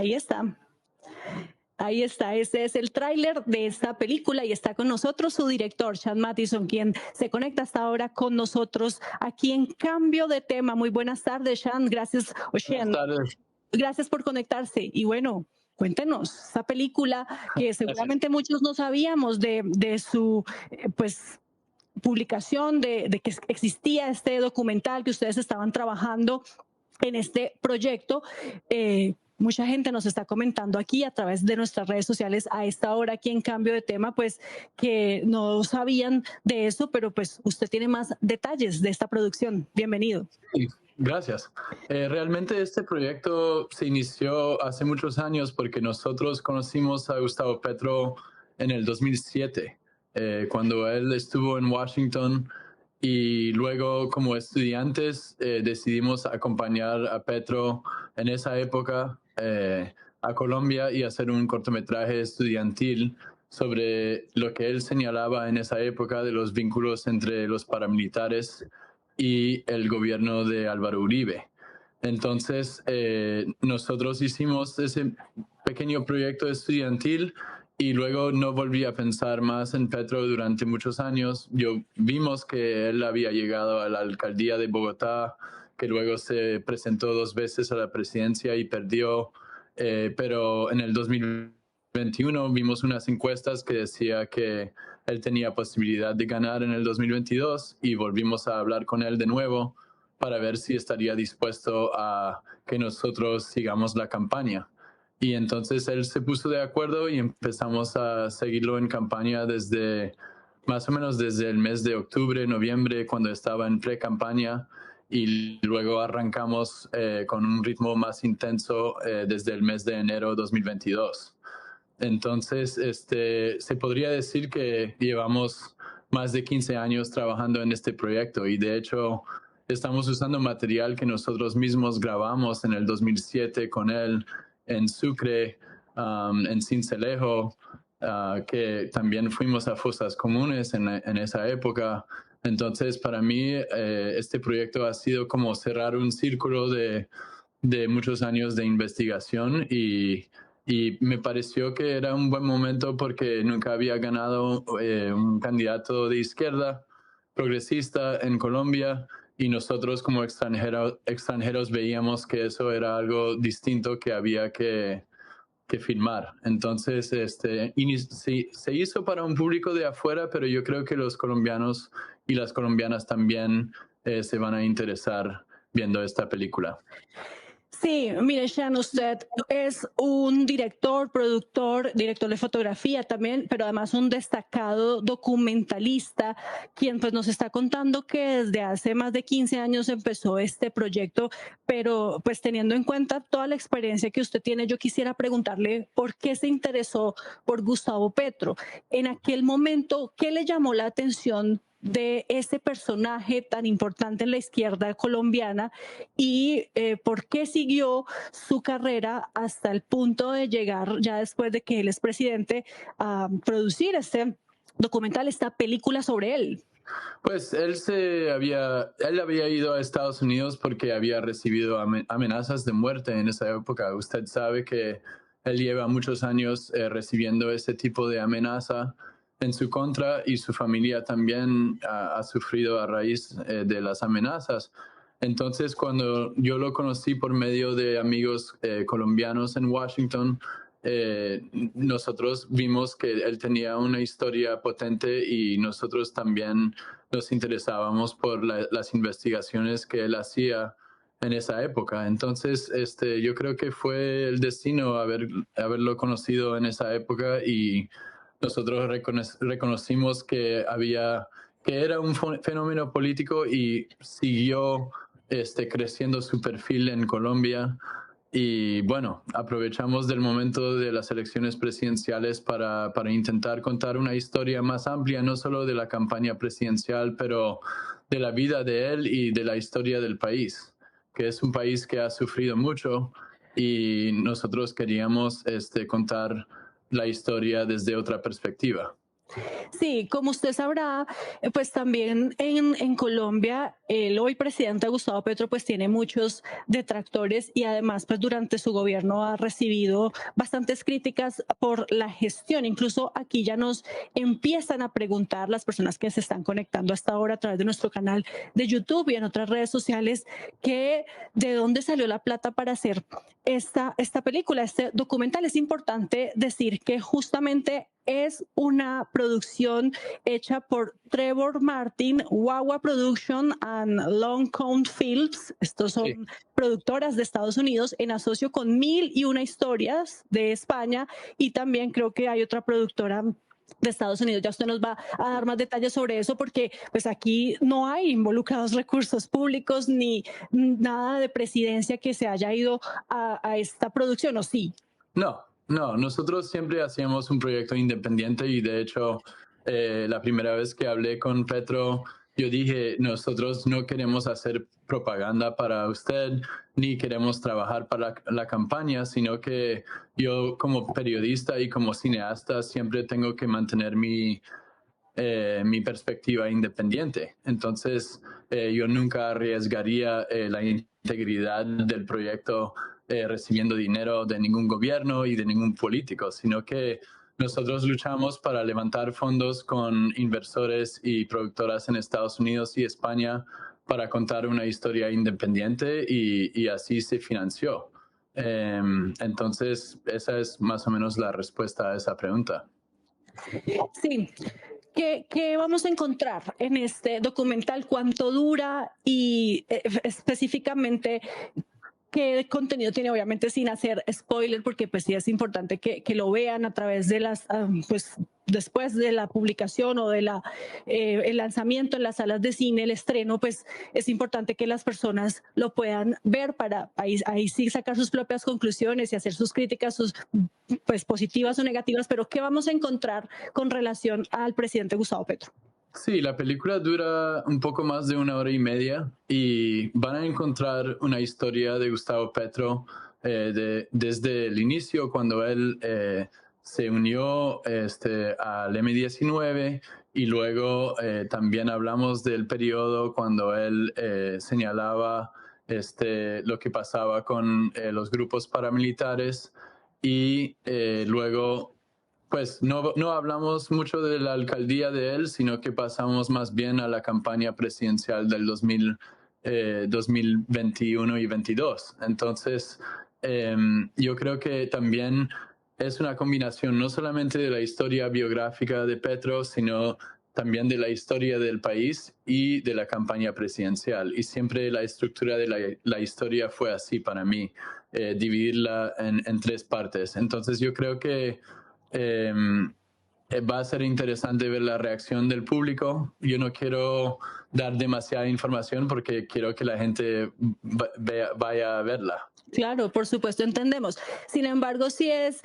Ahí está. Ahí está, este es el tráiler de esta película y está con nosotros su director, Sean Mathison, quien se conecta hasta ahora con nosotros aquí en Cambio de Tema. Muy buenas tardes, Sean. Gracias, Buenas Sean. tardes. Gracias por conectarse. Y bueno, cuéntenos, esta película que seguramente muchos no sabíamos de su, pues, publicación, de que existía este documental, que ustedes estaban trabajando en este proyecto. Mucha gente nos está comentando aquí a través de nuestras redes sociales a esta hora aquí en Cambio de Tema, pues que no sabían de eso, pero pues usted tiene más detalles de esta producción. Bienvenido. Sí, gracias. Realmente este proyecto se inició hace muchos años porque nosotros conocimos a Gustavo Petro en el 2007, cuando él estuvo en Washington, y luego como estudiantes decidimos acompañar a Petro en esa época a Colombia y hacer un cortometraje estudiantil sobre lo que él señalaba en esa época de los vínculos entre los paramilitares y el gobierno de Álvaro Uribe. Entonces, nosotros hicimos ese pequeño proyecto estudiantil y luego no volví a pensar más en Petro durante muchos años. Vimos que él había llegado a la alcaldía de Bogotá, que luego se presentó 2 veces a la presidencia y perdió, pero en el 2021 vimos unas encuestas que decía que él tenía posibilidad de ganar en el 2022 y volvimos a hablar con él de nuevo para ver si estaría dispuesto a que nosotros sigamos la campaña. Y entonces él se puso de acuerdo y empezamos a seguirlo en campaña desde más o menos desde el mes de octubre, noviembre, cuando estaba en pre-campaña, y luego arrancamos con un ritmo más intenso desde el mes de enero 2022. Entonces, se podría decir que llevamos más de 15 años trabajando en este proyecto y de hecho estamos usando material que nosotros mismos grabamos en el 2007 con él en Sucre, en Sincelejo, que también fuimos a fosas comunes en esa época. Entonces, para mí, este proyecto ha sido como cerrar un círculo de muchos años de investigación y me pareció que era un buen momento porque nunca había ganado un candidato de izquierda progresista en Colombia y nosotros como extranjeros veíamos que eso era algo distinto que había que filmar. Entonces, se hizo para un público de afuera, pero yo creo que los colombianos y las colombianas también se van a interesar viendo esta película. Sí, mire, Sean, usted es un director, productor, director de fotografía también, pero además un destacado documentalista, quien pues nos está contando que desde hace más de 15 años empezó este proyecto, pero pues teniendo en cuenta toda la experiencia que usted tiene, yo quisiera preguntarle por qué se interesó por Gustavo Petro. En aquel momento, ¿qué le llamó la atención de ese personaje tan importante en la izquierda colombiana y por qué siguió su carrera hasta el punto de llegar, ya después de que él es presidente, a producir este documental, esta película sobre él? Pues él había ido a Estados Unidos porque había recibido amenazas de muerte en esa época. Usted sabe que él lleva muchos años recibiendo ese tipo de amenaza en su contra y su familia también ha sufrido a raíz de las amenazas. Entonces, cuando yo lo conocí por medio de amigos colombianos en Washington, nosotros vimos que él tenía una historia potente y nosotros también nos interesábamos por las investigaciones que él hacía en esa época. Entonces, yo creo que fue el destino haberlo conocido en esa época y nosotros reconocimos que era un fenómeno político y siguió creciendo su perfil en Colombia. Y bueno, aprovechamos del momento de las elecciones presidenciales para intentar contar una historia más amplia, no solo de la campaña presidencial, pero de la vida de él y de la historia del país, que es un país que ha sufrido mucho y nosotros queríamos contar la historia desde otra perspectiva. Sí, como usted sabrá, pues también en Colombia, el hoy presidente Gustavo Petro pues tiene muchos detractores y además pues durante su gobierno ha recibido bastantes críticas por la gestión. Incluso aquí ya nos empiezan a preguntar las personas que se están conectando hasta ahora a través de nuestro canal de YouTube y en otras redes sociales que de dónde salió la plata para hacer esta película, este documental. Es importante decir que justamente es una producción hecha por Trevor Martin, Wawa Production and Long Count Films. Estos Sí. son productoras de Estados Unidos en asocio con Mil y Una Historias de España y también creo que hay otra productora de Estados Unidos. Ya usted nos va a dar más detalles sobre eso porque pues aquí no hay involucrados recursos públicos ni nada de presidencia que se haya ido a esta producción, ¿o sí? No, no, nosotros siempre hacíamos un proyecto independiente y de hecho la primera vez que hablé con Petro, yo dije, nosotros no queremos hacer propaganda para usted, ni queremos trabajar para la campaña, sino que yo como periodista y como cineasta siempre tengo que mantener mi perspectiva independiente. Entonces, yo nunca arriesgaría la integridad del proyecto recibiendo dinero de ningún gobierno y de ningún político, sino que nosotros luchamos para levantar fondos con inversores y productoras en Estados Unidos y España para contar una historia independiente y así se financió. Entonces, esa es más o menos la respuesta a esa pregunta. Sí. ¿Qué vamos a encontrar en este documental? ¿Cuánto dura? Y específicamente, ¿qué contenido tiene? Obviamente sin hacer spoiler, porque pues sí es importante que lo vean a través de las, pues después de la publicación o de el lanzamiento en las salas de cine, el estreno, pues es importante que las personas lo puedan ver para ahí sí sacar sus propias conclusiones y hacer sus críticas, sus pues positivas o negativas, pero ¿qué vamos a encontrar con relación al presidente Gustavo Petro? Sí, la película dura un poco más de 1 hora y media y van a encontrar una historia de Gustavo Petro desde el inicio, cuando él se unió al M-19 y luego también hablamos del periodo cuando él señalaba lo que pasaba con los grupos paramilitares y luego pues no hablamos mucho de la alcaldía de él, sino que pasamos más bien a la campaña presidencial del 2021 y 22. Entonces, yo creo que también es una combinación no solamente de la historia biográfica de Petro, sino también de la historia del país y de la campaña presidencial. Y siempre la estructura de la historia fue así para mí, dividirla en 3 partes. Entonces, yo creo que va a ser interesante ver la reacción del público. Yo no quiero dar demasiada información porque quiero que la gente vaya a verla. Claro, por supuesto, entendemos. Sin embargo, sí es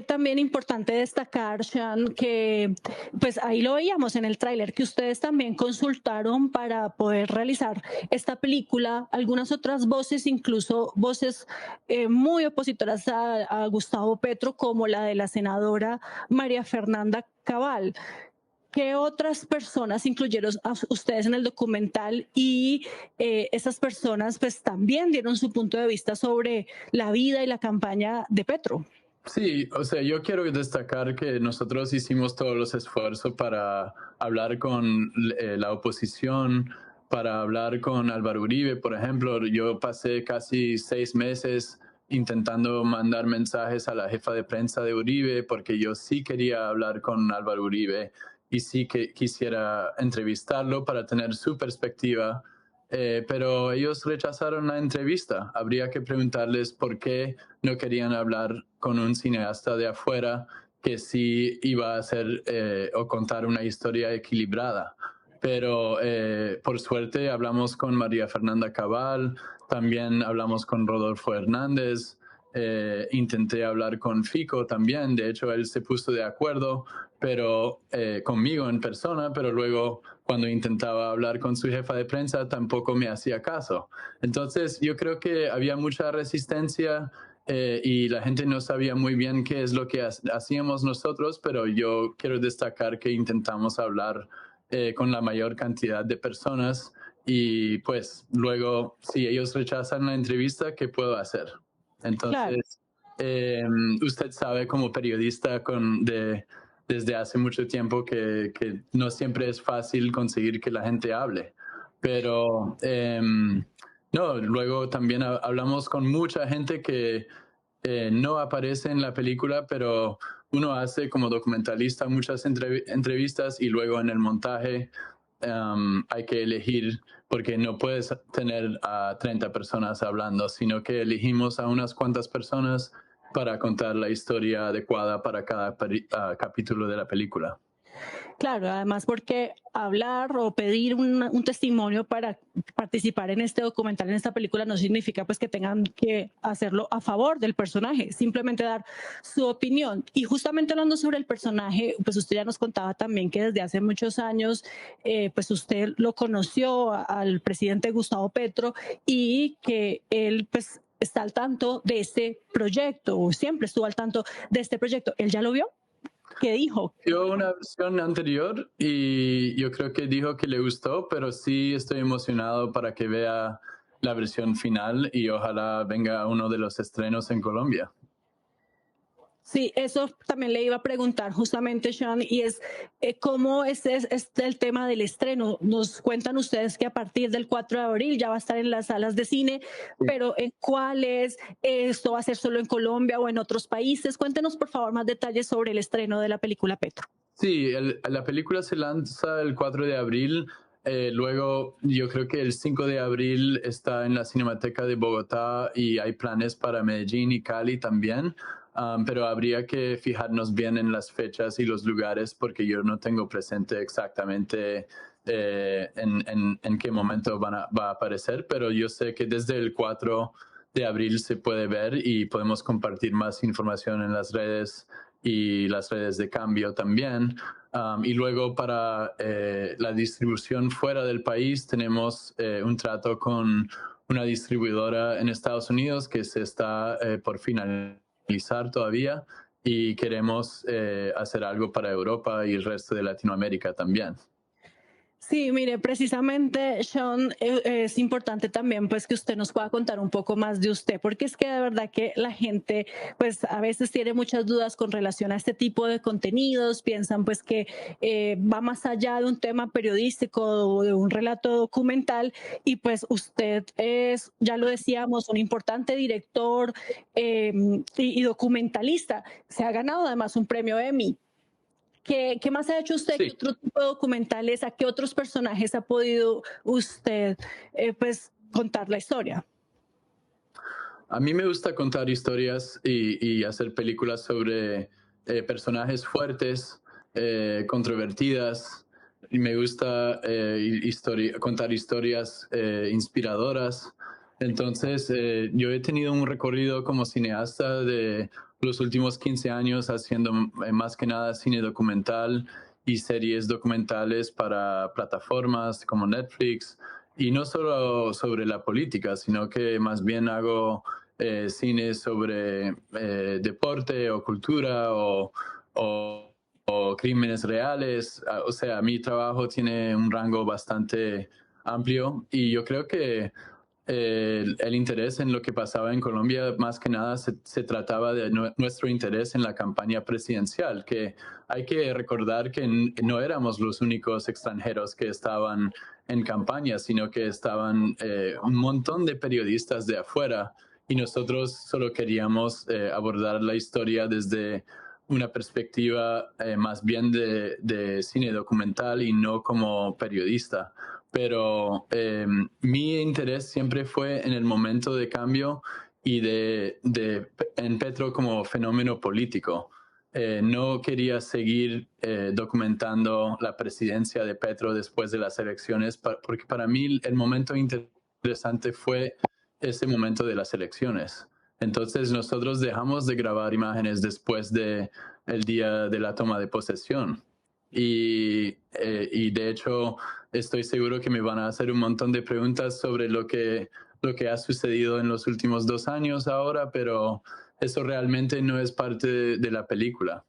también importante destacar, Sean, que pues ahí lo veíamos en el tráiler, que ustedes también consultaron para poder realizar esta película, algunas otras voces, incluso voces muy opositoras a Gustavo Petro, como la de la senadora María Fernanda Cabal. ¿Qué otras personas incluyeron a ustedes en el documental? Y esas personas pues también dieron su punto de vista sobre la vida y la campaña de Petro. Sí, o sea, yo quiero destacar que nosotros hicimos todos los esfuerzos para hablar con la oposición, para hablar con Álvaro Uribe, por ejemplo. Yo pasé casi 6 meses intentando mandar mensajes a la jefa de prensa de Uribe porque yo sí quería hablar con Álvaro Uribe y sí que quisiera entrevistarlo para tener su perspectiva, pero ellos rechazaron la entrevista. Habría que preguntarles por qué no querían hablar con un cineasta de afuera que sí iba a hacer o contar una historia equilibrada. Pero por suerte hablamos con María Fernanda Cabal, también hablamos con Rodolfo Hernández, intenté hablar con Fico también, de hecho él se puso de acuerdo, pero conmigo en persona, pero luego cuando intentaba hablar con su jefa de prensa tampoco me hacía caso. Entonces yo creo que había mucha resistencia y la gente no sabía muy bien qué es lo que hacíamos nosotros, pero yo quiero destacar que intentamos hablar con la mayor cantidad de personas y pues luego si ellos rechazan la entrevista, ¿qué puedo hacer? Claro. Entonces, usted sabe como periodista desde hace mucho tiempo que no siempre es fácil conseguir que la gente hable, pero no, luego también hablamos con mucha gente que no aparece en la película, pero uno hace como documentalista muchas entrevistas y luego en el montaje hay que elegir, porque no puedes tener a 30 personas hablando, sino que elegimos a unas cuantas personas para contar la historia adecuada para cada capítulo de la película. Claro, además porque hablar o pedir un testimonio para participar en este documental, en esta película, no significa pues que tengan que hacerlo a favor del personaje, simplemente dar su opinión. Y justamente hablando sobre el personaje, pues usted ya nos contaba también que desde hace muchos años, pues usted lo conoció al presidente Gustavo Petro y que él pues está al tanto de este proyecto o siempre estuvo al tanto de este proyecto. ¿Él ya lo vio? ¿Qué dijo? Vio una versión anterior y yo creo que dijo que le gustó, pero sí estoy emocionado para que vea la versión final y ojalá venga uno de los estrenos en Colombia. Sí, eso también le iba a preguntar justamente, Sean, y es cómo es el tema del estreno. Nos cuentan ustedes que a partir del 4 de abril ya va a estar en las salas de cine, pero ¿en cuáles? ¿Esto va a ser solo en Colombia o en otros países? Cuéntenos, por favor, más detalles sobre el estreno de la película Petro. Sí, la película se lanza el 4 de abril. Luego, yo creo que el 5 de abril está en la Cinemateca de Bogotá y hay planes para Medellín y Cali también. Pero habría que fijarnos bien en las fechas y los lugares porque yo no tengo presente exactamente en qué momento va a aparecer, pero yo sé que desde el 4 de abril se puede ver y podemos compartir más información en las redes y las redes de cambio también. Y luego para la distribución fuera del país tenemos un trato con una distribuidora en Estados Unidos que se está por finalizar todavía y queremos hacer algo para Europa y el resto de Latinoamérica también. Sí, mire, precisamente, Sean, es importante también pues que usted nos pueda contar un poco más de usted, porque es que de verdad que la gente pues a veces tiene muchas dudas con relación a este tipo de contenidos, piensan pues que va más allá de un tema periodístico o de un relato documental y pues usted es, ya lo decíamos, un importante director y documentalista. Se ha ganado además un premio Emmy. ¿Qué más ha hecho usted? ¿Qué Sí. otro tipo de documentales? ¿A qué otros personajes ha podido usted pues contar la historia? A mí me gusta contar historias y hacer películas sobre personajes fuertes, controvertidas. Y me gusta contar historias inspiradoras. Entonces, yo he tenido un recorrido como cineasta de los últimos 15 años haciendo más que nada cine documental y series documentales para plataformas como Netflix. Y no solo sobre la política, sino que más bien hago cine sobre deporte o cultura o crímenes reales. O sea, mi trabajo tiene un rango bastante amplio y yo creo que el interés en lo que pasaba en Colombia más que nada se trataba de nuestro interés en la campaña presidencial, que hay que recordar que no éramos los únicos extranjeros que estaban en campaña, sino que estaban un montón de periodistas de afuera y nosotros solo queríamos abordar la historia desde una perspectiva más bien de cine documental y no como periodista. Pero mi interés siempre fue en el momento de cambio y en Petro como fenómeno político. No quería seguir documentando la presidencia de Petro después de las elecciones, porque para mí el momento interesante fue ese momento de las elecciones. Entonces nosotros dejamos de grabar imágenes después de el día de la toma de posesión. Y de hecho estoy seguro que me van a hacer un montón de preguntas sobre lo que lo que ha sucedido en los últimos 2 años ahora, pero eso realmente no es parte de la película.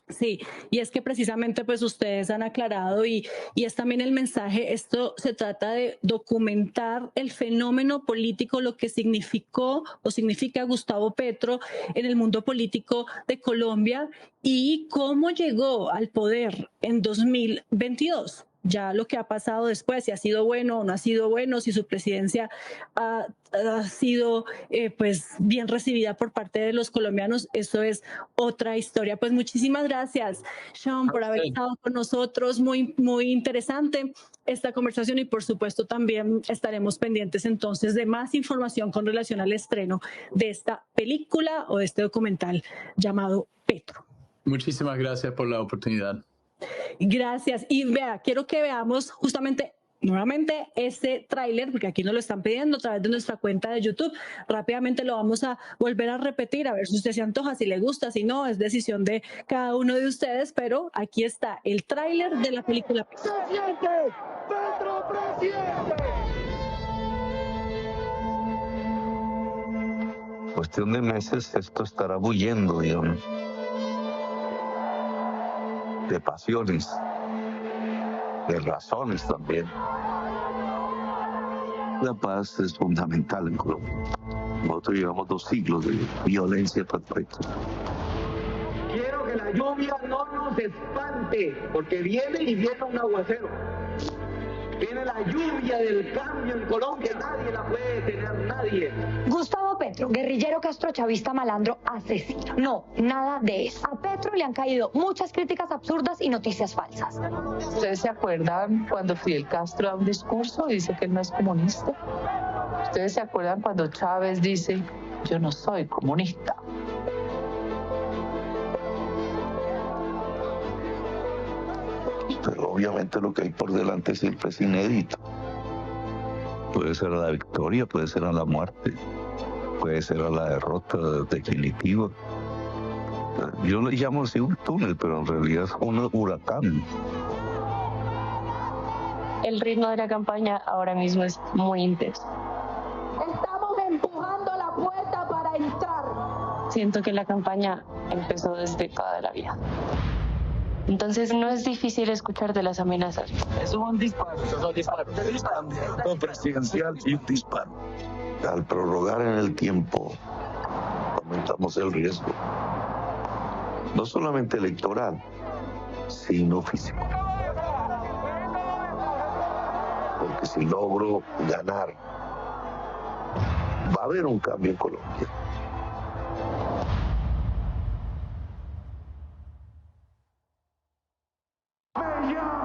Sí, y es que precisamente pues ustedes han aclarado y es también el mensaje, esto se trata de documentar el fenómeno político, lo que significó o significa Gustavo Petro en el mundo político de Colombia y cómo llegó al poder en 2022. Ya lo que ha pasado después, si ha sido bueno o no ha sido bueno, si su presidencia ha sido pues bien recibida por parte de los colombianos, eso es otra historia. Pues muchísimas gracias, Sean, por haber estado con nosotros. Muy interesante esta conversación y por supuesto también estaremos pendientes entonces de más información con relación al estreno de esta película o de este documental llamado Petro. Muchísimas gracias por la oportunidad. Gracias. Y vea, quiero que veamos justamente nuevamente este tráiler, porque aquí nos lo están pidiendo a través de nuestra cuenta de YouTube. Rápidamente lo vamos a volver a repetir, a ver si usted se antoja, si le gusta, si no, es decisión de cada uno de ustedes, pero aquí está el tráiler de la película. ¡Presidente! ¡Petro, presidente! Cuestión de meses esto estará bulliendo, digamos, de pasiones, de razones también. La paz es fundamental en Colombia. Nosotros llevamos 2 siglos de violencia perfecta. Quiero que la lluvia no nos espante, porque viene y viene un aguacero. Viene la lluvia del cambio en Colombia, nadie la puede detener, nadie. Gustavo Petro, guerrillero castrochavista malandro, asesino. No, nada de eso. A Petro le han caído muchas críticas absurdas y noticias falsas. ¿Ustedes se acuerdan cuando Fidel Castro da un discurso y dice que él no es comunista? ¿Ustedes se acuerdan cuando Chávez dice, yo no soy comunista? Pero obviamente lo que hay por delante siempre es inédito. Puede ser a la victoria, puede ser a la muerte, puede ser a la derrota definitiva. Yo le llamo así un túnel, pero en realidad es un huracán. El ritmo de la campaña ahora mismo es muy intenso. Estamos empujando la puerta para entrar. Siento que la campaña empezó desde toda la vida. Entonces no es difícil escuchar de las amenazas. Es un disparo. Un presidencial y un disparo. Al prorrogar en el tiempo, aumentamos el riesgo. No solamente electoral, sino físico. Porque si logro ganar, va a haber un cambio en Colombia. ¡Ya!